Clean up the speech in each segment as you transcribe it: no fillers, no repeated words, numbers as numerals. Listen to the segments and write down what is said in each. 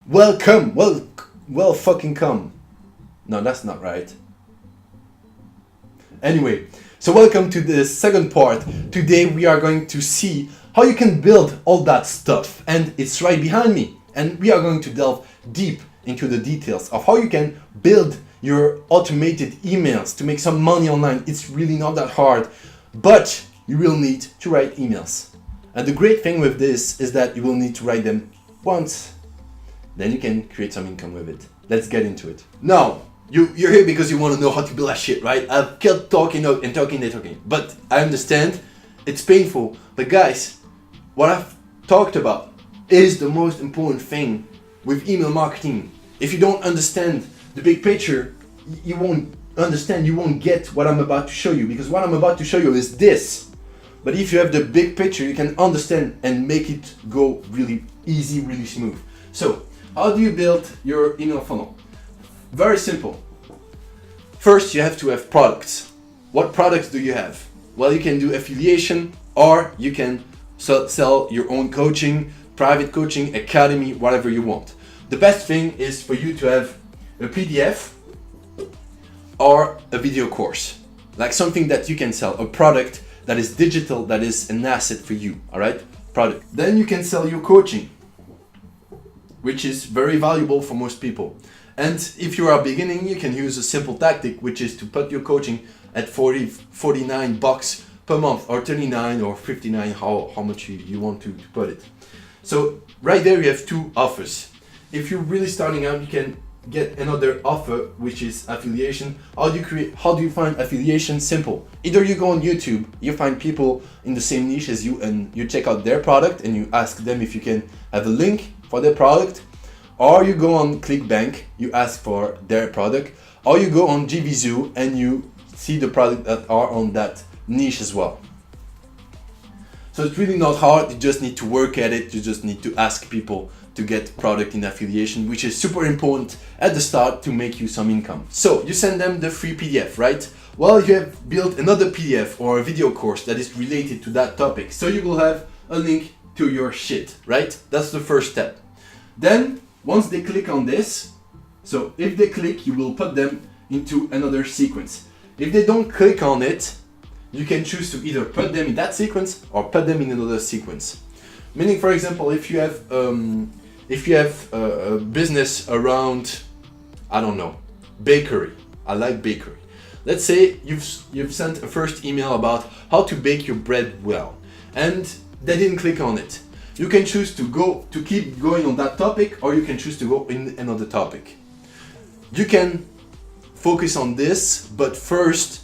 Welcome. Well, fucking come. No, that's not right. Anyway, so welcome to the second part. Today we are going to see how you can build all that stuff, and it's right behind me. And we are going to delve deep into the details of how you can build your automated emails to make some money online. It's really not that hard, but you will need to write emails. And the great thing with this is that you will need to write them once. Then you can create some income with it. Let's get into it. Now, you're here because you want to know how to build that shit, right? I've kept talking and talking. But I understand it's painful. But guys, what I've talked about is the most important thing with email marketing. If you don't understand the big picture, you won't understand, you won't get what I'm about to show you, because what I'm about to show you is this. But if you have the big picture, you can understand and make it go really easy, really smooth. So, how do you build your email funnel? Very simple. First, you have to have products. What products do you have? Well, you can do affiliation, or you can sell your own coaching, private coaching, academy, whatever you want. The best thing is for you to have a PDF or a video course, like something that you can sell, a product that is digital, that is an asset for you, all right? Product. Then you can sell your coaching, which is very valuable for most people. And if you are beginning, you can use a simple tactic, which is to put your coaching at 49 bucks per month, or 39 or 59, how much you want to put it. So right there you have two offers. If you're really starting out, you can get another offer, which is affiliation. How do you find affiliation? Simple. Either you go on YouTube, you find people in the same niche as you, and you check out their product and you ask them if you can have a link for their product, or you go on ClickBank, you ask for their product, or you go on GVZoo and you see the product that are on that niche as well. So it's really not hard, you just need to work at it, you just need to ask people to get product in affiliation, which is super important at the start to make you some income. So you send them the free PDF, right? Well, you have built another PDF or a video course that is related to that topic. So you will have a link to your shit, right? That's the first step. Then, once they click on this, so if they click, you will put them into another sequence. If they don't click on it, you can choose to either put them in that sequence or put them in another sequence. Meaning, for example, if you have a business around, I don't know, bakery. I like bakery. Let's say you've sent a first email about how to bake your bread well, and they didn't click on it. You can choose to keep going on that topic, or you can choose to go in another topic. You can focus on this, but first,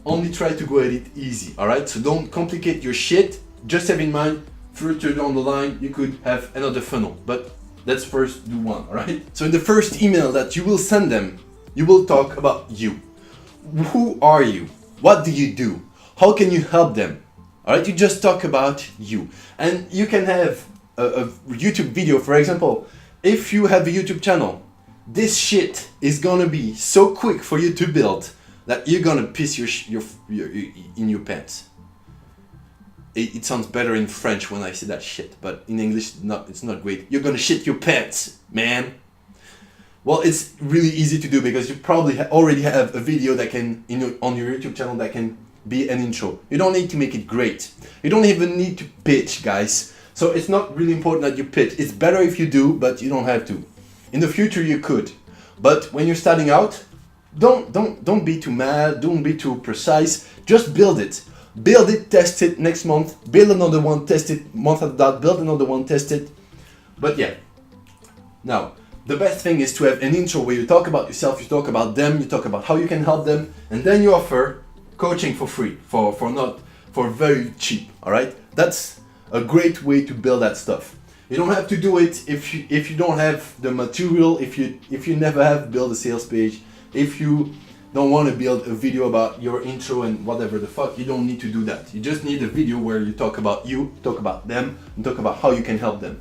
only try to go at it easy, alright? So don't complicate your shit. Just have in mind, further down the line, you could have another funnel, but let's first do one, alright? So in the first email that you will send them, you will talk about you. Who are you? What do you do? How can you help them? Alright, you just talk about you. And you can have a YouTube video, for example. If you have a YouTube channel, this shit is gonna be so quick for you to build that you're gonna piss in your pants. It sounds better in French when I say that shit, but in English it's not great. You're gonna shit your pants, man. Well, it's really easy to do because you probably already have a video that can, on your YouTube channel, that can be an intro. You don't need to make it great. You don't even need to pitch, guys. So it's not really important that you pitch. It's better if you do, but you don't have to. In the future you could. But when you're starting out, don't be too mad, don't be too precise. Just build it. Build it, test it next month, build another one, test it month after that, build another one, test it. But yeah. Now, the best thing is to have an intro where you talk about yourself, you talk about them, you talk about how you can help them, and then you offer coaching for free, for very cheap, all right? That's a great way to build that stuff. You don't have to do it if you don't have the material, if you never have built a sales page, if you don't want to build a video about your intro and whatever the fuck, you don't need to do that. You just need a video where you talk about you, talk about them, and talk about how you can help them.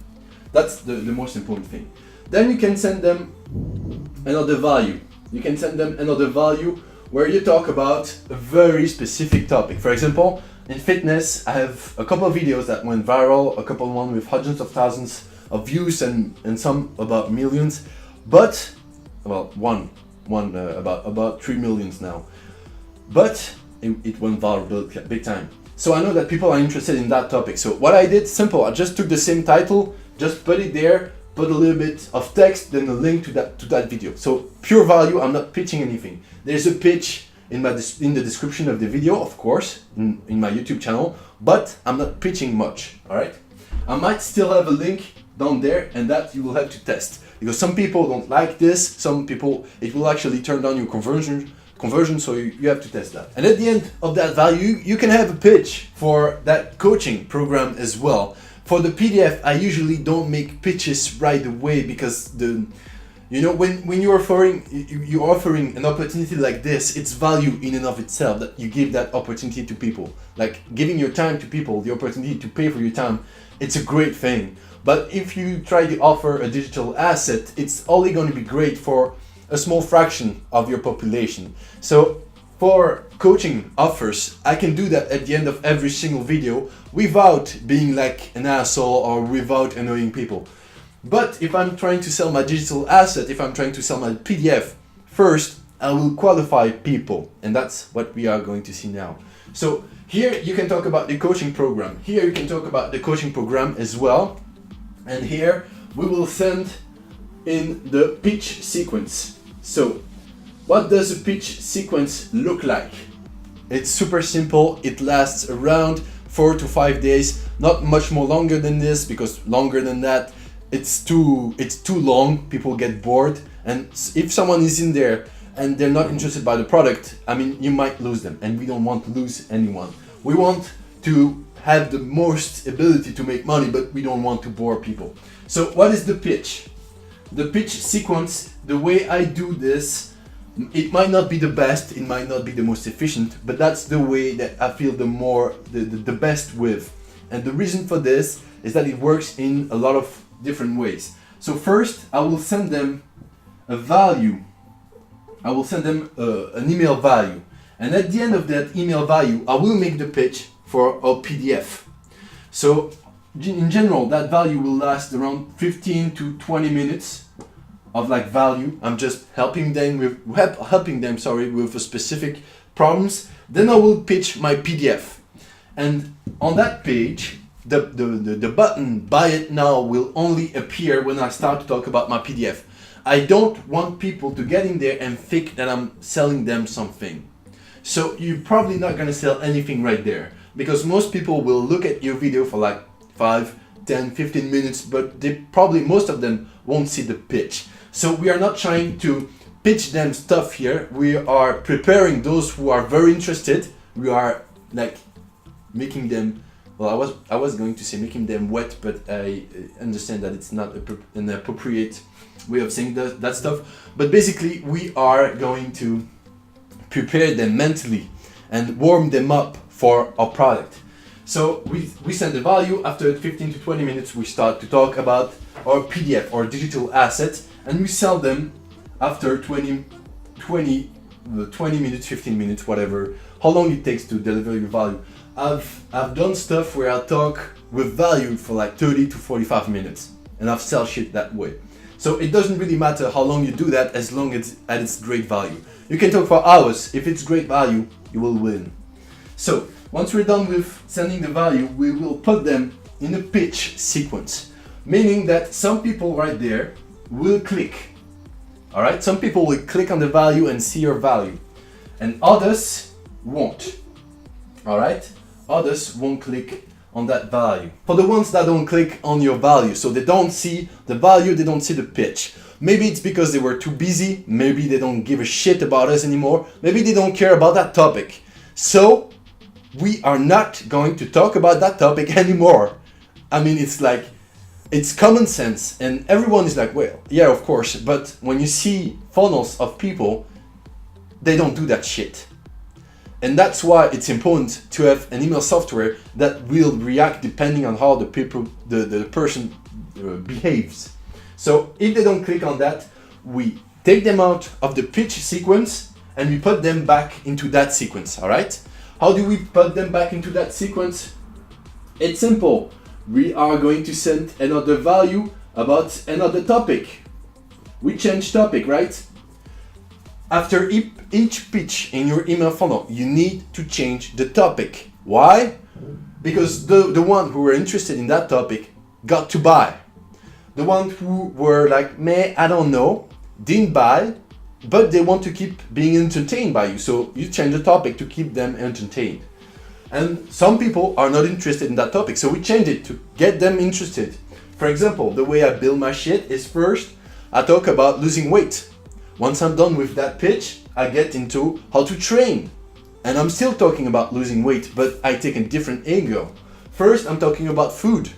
That's the most important thing. Then you can send them another value. You can send them another value where you talk about a very specific topic. For example, in fitness, I have a couple of videos that went viral, a couple of ones with hundreds of thousands of views and some about millions, but well, one about 3 millions now, but it went viral big time. So I know that people are interested in that topic. So what I did, simple, I just took the same title, just put it there, put a little bit of text, then a link to that video. So pure value, I'm not pitching anything. There's a pitch in the description of the video, of course, in my YouTube channel, but I'm not pitching much, all right? I might still have a link down there, and that you will have to test, because some people don't like this, some people, it will actually turn down your conversion, so you have to test that. And at the end of that value, you can have a pitch for that coaching program as well. For the PDF, I usually don't make pitches right away, because when you're offering an opportunity like this, it's value in and of itself that you give that opportunity to people. Like giving your time to people, the opportunity to pay for your time, it's a great thing. But if you try to offer a digital asset, it's only going to be great for a small fraction of your population. So for coaching offers, I can do that at the end of every single video without being like an asshole or without annoying people. But if I'm trying to sell my digital asset, if I'm trying to sell my PDF, first I will qualify people, and that's what we are going to see now. So here you can talk about the coaching program. Here you can talk about the coaching program as well. And here we will send in the pitch sequence. So what does a pitch sequence look like? It's super simple. It lasts around 4 to 5 days, not much more longer than this, because longer than that, it's too long. People get bored, and if someone is in there and they're not interested by the product, I mean, you might lose them, and we don't want to lose anyone. We want to have the most ability to make money, but we don't want to bore people. So what is the pitch? The pitch sequence, the way I do this, it might not be the best, it might not be the most efficient, but that's the way that I feel the best with. And the reason for this is that it works in a lot of different ways. So first, I will send them a value. I will send them an email value. And at the end of that email value, I will make the pitch for a PDF. So in general, that value will last around 15 to 20 minutes of like value. I'm just helping them with a specific problems. Then I will pitch my PDF. And on that page, the button buy it now will only appear when I start to talk about my PDF. I don't want people to get in there and think that I'm selling them something. So you're probably not gonna sell anything right there, because most people will look at your video for like 5, 10, 15 minutes, but most of them won't see the pitch. So we are not trying to pitch them stuff here. We are preparing those who are very interested. We are like making them, well, I was going to say making them wet, but I understand that it's not an appropriate way of saying that stuff. But basically, we are going to prepare them mentally and warm them up for our product. So we send the value. After 15 to 20 minutes, we start to talk about our PDF or digital assets, and we sell them after 20 minutes, 15 minutes, whatever, how long it takes to deliver your value. I've done stuff where I talk with value for like 30 to 45 minutes, and I've sell shit that way. So it doesn't really matter how long you do that, as long as it's great value. You can talk for hours. If it's great value, you will win. So once we're done with sending the value, we will put them in a pitch sequence, meaning that some people right there will click. All right, some people will click on the value and see your value, and others won't. All right, others won't click on that value. For the ones that don't click on your value, so they don't see the value, they don't see the pitch. Maybe it's because they were too busy, maybe they don't give a shit about us anymore, maybe they don't care about that topic. So we are not going to talk about that topic anymore. I mean, it's common sense, and everyone is like, well, yeah, of course, but when you see funnels of people, they don't do that shit. And that's why it's important to have an email software that will react depending on how the person behaves. So if they don't click on that, we take them out of the pitch sequence and we put them back into that sequence, all right? How do we put them back into that sequence? It's simple. We are going to send another value about another topic. We change topic, right? After each pitch in your email funnel, you need to change the topic. Why? Because the one who were interested in that topic got to buy. The one who were like, meh, I don't know, didn't buy, but they want to keep being entertained by you. So you change the topic to keep them entertained. And some people are not interested in that topic, so we change it to get them interested. For example, the way I build my shit is first, I talk about losing weight. Once I'm done with that pitch, I get into how to train. And I'm still talking about losing weight, but I take a different angle. First, I'm talking about food.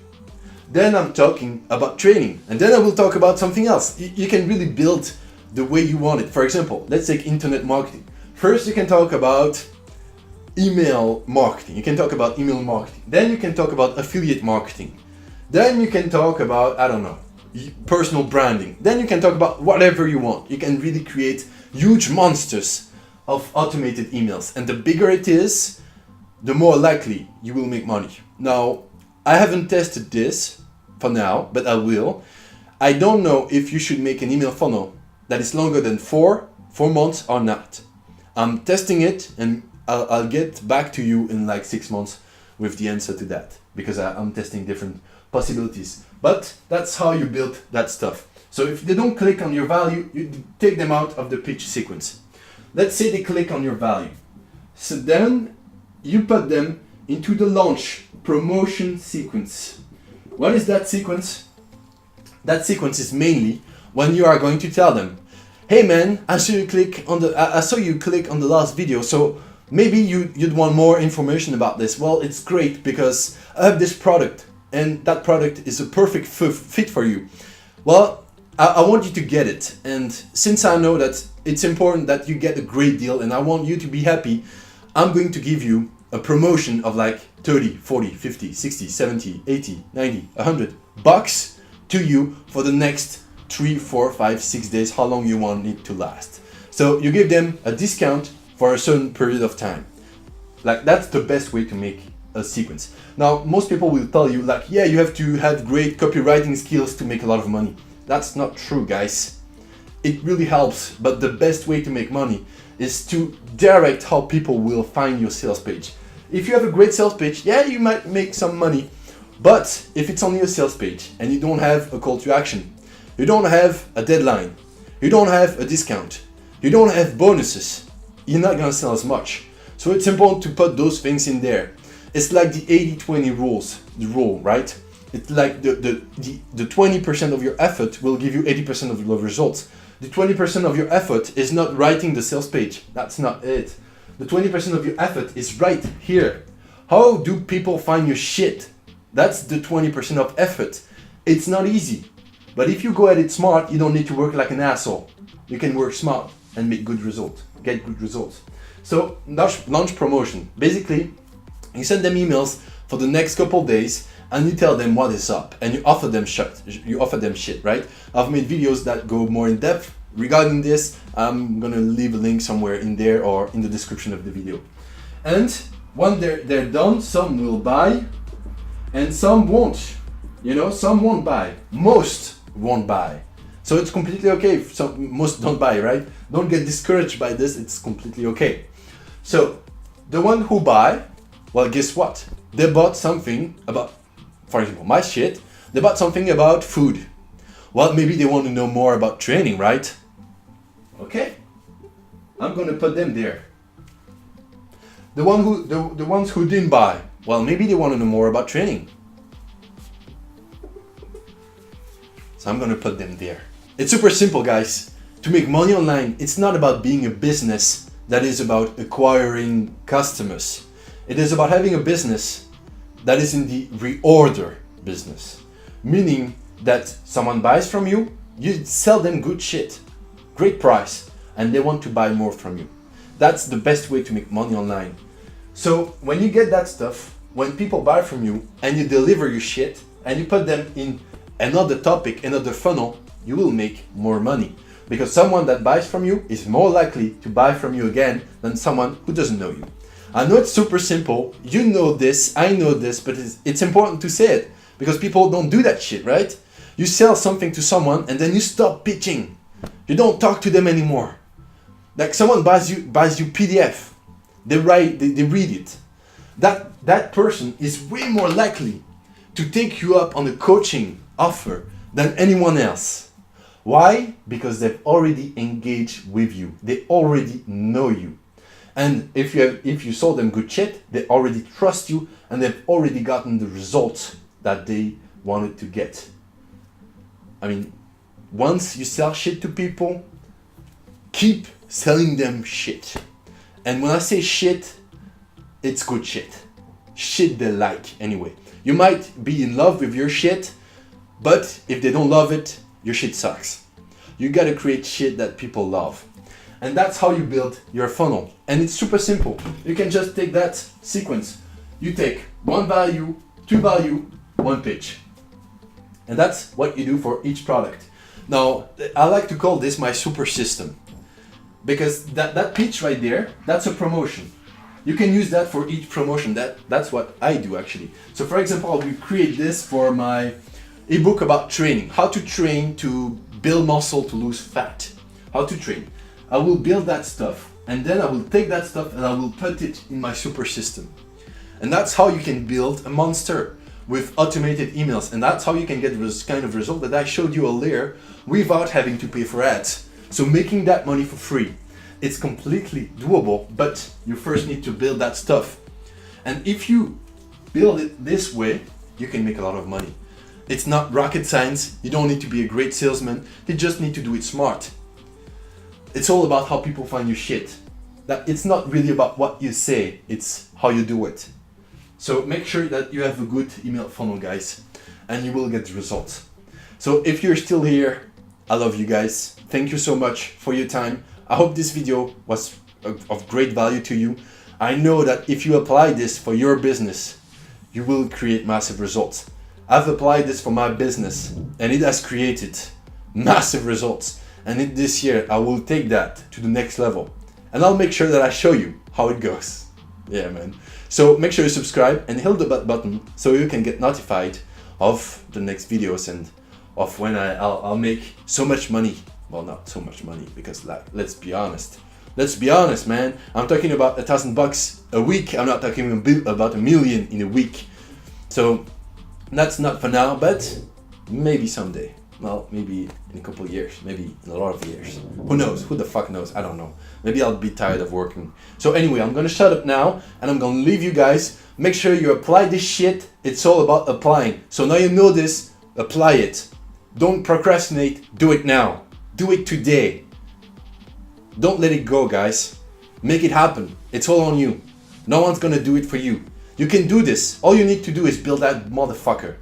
Then I'm talking about training. And then I will talk about something else. You can really build the way you want it. For example, let's take internet marketing. First, you can talk about email marketing. You can talk about email marketing. Then you can talk about affiliate marketing. Then you can talk about, I don't know, personal branding. Then you can talk about whatever you want. You can really create huge monsters of automated emails. And the bigger it is, the more likely you will make money. Now, I haven't tested this for now, but I will. I don't know if you should make an email funnel that is longer than four months or not. I'm testing it and I'll get back to you in like 6 months with the answer to that, because I'm testing different possibilities. But that's how you build that stuff. So if they don't click on your value, you take them out of the pitch sequence. Let's say they click on your value. So then you put them into the launch promotion sequence. What is that sequence? That sequence is mainly when you are going to tell them, hey man, I saw you click on the last video, so maybe you'd want more information about this. Well, it's great because I have this product and that product is a perfect fit for you. Well, I want you to get it. And since I know that it's important that you get a great deal and I want you to be happy, I'm going to give you a promotion of like 30, 40, 50, 60, 70, 80, 90, 100 bucks to you for the next 3, 4, 5, 6 days, how long you want it to last. So you give them a discount for a certain period of time. Like, that's the best way to make a sequence. Now, most people will tell you like, yeah, you have to have great copywriting skills to make a lot of money. That's not true, guys. It really helps, but the best way to make money is to direct how people will find your sales page. If you have a great sales page, yeah, you might make some money, but if it's only a sales page and you don't have a call to action, you don't have a deadline, you don't have a discount, you don't have bonuses, you're not gonna sell as much. So it's important to put those things in there. It's like the 80-20 rule, right? It's like the 20% of your effort will give you 80% of your results. The 20% of your effort is not writing the sales page. That's not it. The 20% of your effort is right here. How do people find your shit? That's the 20% of effort. It's not easy. But if you go at it smart, you don't need to work like an asshole. You can work smart and make good results, get good results. So launch promotion. Basically, you send them emails for the next couple days and you tell them what is up and you offer them shit, right? I've made videos that go more in depth regarding this. I'm gonna leave a link somewhere in there or in the description of the video. And when they're done, some will buy and some won't. You know, some won't buy. Most won't buy. So it's completely okay if most don't buy, right? Don't get discouraged by this, it's completely okay. So the one who buy, well, guess what? They bought something about, for example, my shit, they bought something about food. Well, maybe they want to know more about training, right? Okay, I'm gonna put them there. The ones who didn't buy, well, maybe they want to know more about training. So I'm gonna put them there. It's super simple, guys. To make money online, it's not about being a business that is about acquiring customers. It is about having a business that is in the reorder business. Meaning that someone buys from you, you sell them good shit, great price, and they want to buy more from you. That's the best way to make money online. So when you get that stuff, when people buy from you and you deliver your shit and you put them in another topic, another funnel, you will make more money. Because someone that buys from you is more likely to buy from you again than someone who doesn't know you. I know it's super simple, you know this, I know this, but it's important to say it because people don't do that shit, right? You sell something to someone and then you stop pitching. You don't talk to them anymore. Like someone buys you PDF. They read it. That person is way more likely to take you up on a coaching offer than anyone else. Why? Because they've already engaged with you. They already know you. And if you sold them good shit, they already trust you and they've already gotten the results that they wanted to get. I mean, once you sell shit to people, keep selling them shit. And when I say shit, it's good shit. Shit they like anyway. You might be in love with your shit, but if they don't love it, your shit sucks. You gotta create shit that people love. And that's how you build your funnel. And it's super simple. You can just take that sequence. You take one value, two value, one pitch. And that's what you do for each product. Now, I like to call this my super system. Because that pitch right there, that's a promotion. You can use that for each promotion. That's what I do actually. So for example, I will create this for my ebook about training. How to train to build muscle to lose fat. How to train. I will build that stuff and then I will take that stuff and I will put it in my super system. And that's how you can build a monster with automated emails. And that's how you can get this kind of result that I showed you earlier without having to pay for ads. So making that money for free. It's completely doable, but you first need to build that stuff. And if you build it this way, you can make a lot of money. It's not rocket science. You don't need to be a great salesman. You just need to do it smart. It's all about how people find your shit. That it's not really about what you say, it's how you do it. So make sure that you have a good email funnel, guys, and you will get the results. So if you're still here, I love you guys. Thank you so much for your time. I hope this video was of great value to you. I know that if you apply this for your business, you will create massive results. I've applied this for my business and it has created massive results. And this year, I will take that to the next level. And I'll make sure that I show you how it goes. Yeah, man. So make sure you subscribe and hit the button so you can get notified of the next videos and of when I'll make so much money. Well, not so much money because like, let's be honest. Let's be honest, man. I'm talking about $1,000 a week. I'm not talking about $1 million in a week. So that's not for now, but maybe someday. Well, maybe in a couple of years, maybe in a lot of years. Who knows? Who the fuck knows? I don't know. Maybe I'll be tired of working. So anyway, I'm gonna shut up now and I'm gonna leave you guys. Make sure you apply this shit. It's all about applying. So now you know this, apply it. Don't procrastinate, do it now. Do it today. Don't let it go, guys. Make it happen. It's all on you. No one's gonna do it for you. You can do this. All you need to do is build that motherfucker.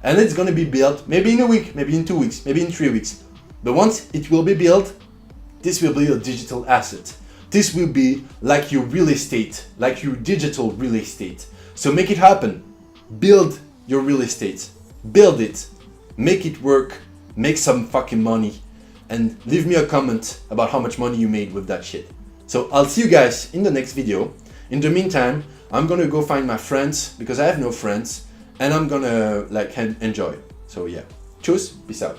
And it's gonna be built maybe in a week, maybe in 2 weeks, maybe in 3 weeks. But once it will be built, this will be a digital asset. This will be like your real estate, like your digital real estate. So make it happen. Build your real estate. Build it. Make it work. Make some fucking money. And leave me a comment about how much money you made with that shit. So I'll see you guys in the next video. In the meantime, I'm gonna go find my friends because I have no friends. And I'm gonna like enjoy. So yeah, tschüss, peace out.